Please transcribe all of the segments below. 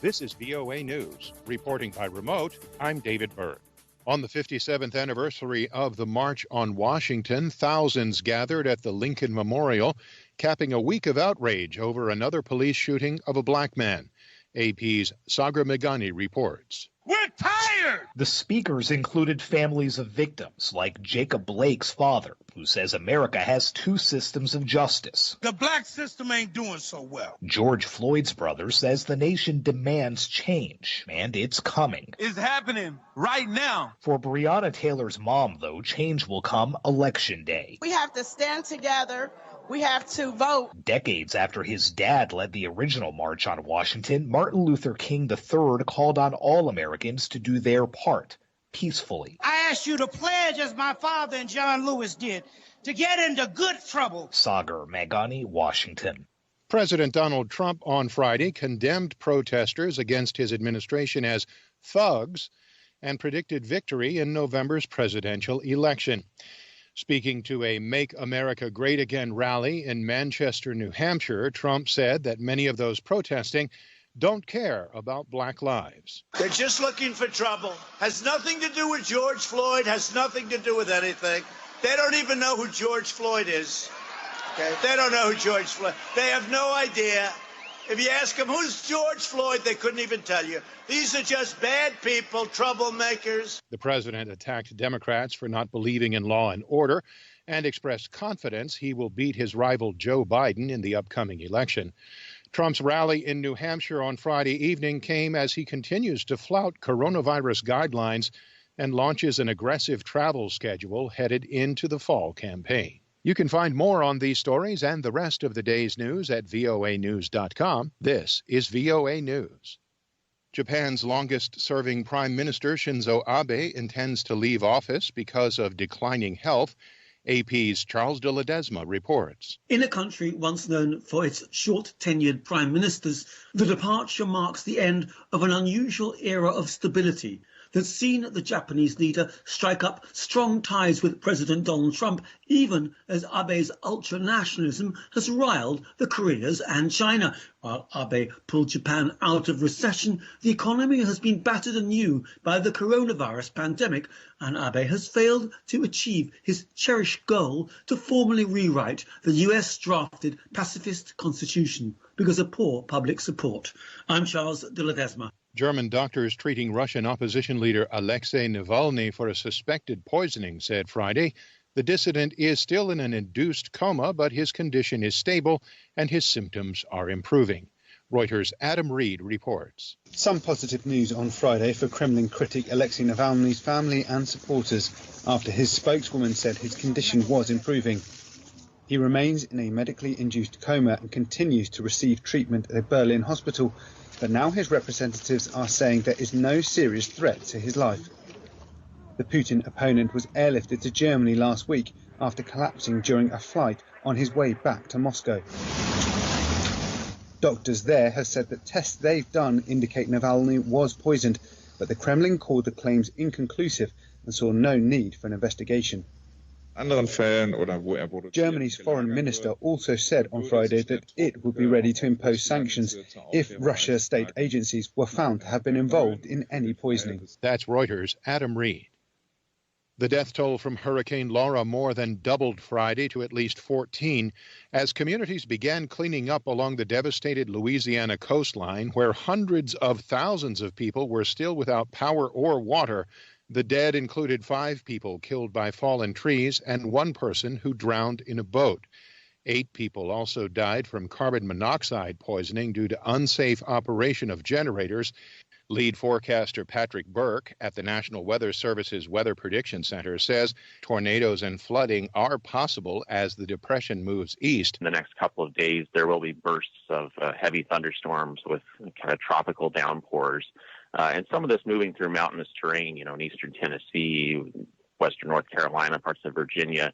This is VOA News. Reporting by remote, I'm David Byrd. On the 57th anniversary of the March on Washington, thousands gathered at the Lincoln Memorial, capping a week of outrage over another police shooting of a black man. AP's Sagar Meghani reports. We're tired! The speakers included families of victims, like Jacob Blake's father, who says America has two systems of justice. The black system ain't doing so well. George Floyd's brother says the nation demands change, and it's coming. It's happening right now. For Breonna Taylor's mom, though, change will come Election Day. We have to stand together. We have to vote. Decades after his dad led the original March on Washington, Martin Luther King III called on all Americans to do their part peacefully. I ask you to pledge, as my father and John Lewis did, to get into good trouble. Sagar Meghani, Washington. President Donald Trump on Friday condemned protesters against his administration as thugs and predicted victory in November's presidential election. Speaking to a Make America Great Again rally in Manchester, New Hampshire, Trump said that many of those protesting don't care about black lives. They're just looking for trouble. Has nothing to do with George Floyd, has nothing to do with anything. They don't even know who George Floyd is. Okay? They don't know who George Floyd. They have no idea. If you ask them, who's George Floyd, they couldn't even tell you. These are just bad people, troublemakers. The president attacked Democrats for not believing in law and order and expressed confidence he will beat his rival Joe Biden in the upcoming election. Trump's rally in New Hampshire on Friday evening came as he continues to flout coronavirus guidelines and launches an aggressive travel schedule headed into the fall campaign. You can find more on these stories and the rest of the day's news at voanews.com. This is VOA News. Japan's longest-serving Prime Minister Shinzo Abe intends to leave office because of declining health. AP's Charles de Ledesma reports. In a country once known for its short-tenured prime ministers, the departure marks the end of an unusual era of stability that's seen the Japanese leader strike up strong ties with President Donald Trump, even as Abe's ultra-nationalism has riled the Koreas and China. While Abe pulled Japan out of recession, the economy has been battered anew by the coronavirus pandemic, and Abe has failed to achieve his cherished goal to formally rewrite the US-drafted pacifist constitution because of poor public support. I'm Charles de Ledesma. German doctors treating Russian opposition leader Alexei Navalny for a suspected poisoning said Friday the dissident is still in an induced coma, but his condition is stable and his symptoms are improving. Reuters' Adam Reed reports. Some positive news on Friday for Kremlin critic Alexei Navalny's family and supporters after his spokeswoman said his condition was improving. He remains in a medically induced coma and continues to receive treatment at a Berlin hospital. But now his representatives are saying there is no serious threat to his life. The Putin opponent was airlifted to Germany last week after collapsing during a flight on his way back to Moscow. Doctors there have said that tests they've done indicate Navalny was poisoned, but the Kremlin called the claims inconclusive and saw no need for an investigation. Germany's foreign minister also said on Friday that it would be ready to impose sanctions if Russia's state agencies were found to have been involved in any poisoning. That's Reuters' Adam Reed. The death toll from Hurricane Laura more than doubled Friday to at least 14 as communities began cleaning up along the devastated Louisiana coastline, where hundreds of thousands of people were still without power or water. The dead included 5 people killed by fallen trees and 1 person who drowned in a boat. 8 people also died from carbon monoxide poisoning due to unsafe operation of generators. Lead forecaster Patrick Burke at the National Weather Service's Weather Prediction Center says tornadoes and flooding are possible as the depression moves east. In the next couple of days, there will be bursts of heavy thunderstorms with kind of tropical downpours. And some of this moving through mountainous terrain, in eastern Tennessee, western North Carolina, parts of Virginia,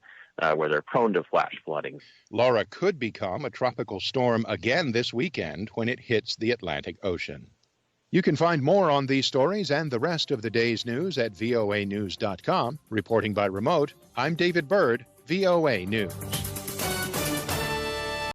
where they're prone to flash flooding. Laura could become a tropical storm again this weekend when it hits the Atlantic Ocean. You can find more on these stories and the rest of the day's news at voanews.com. Reporting by remote, I'm David Byrd, VOA News.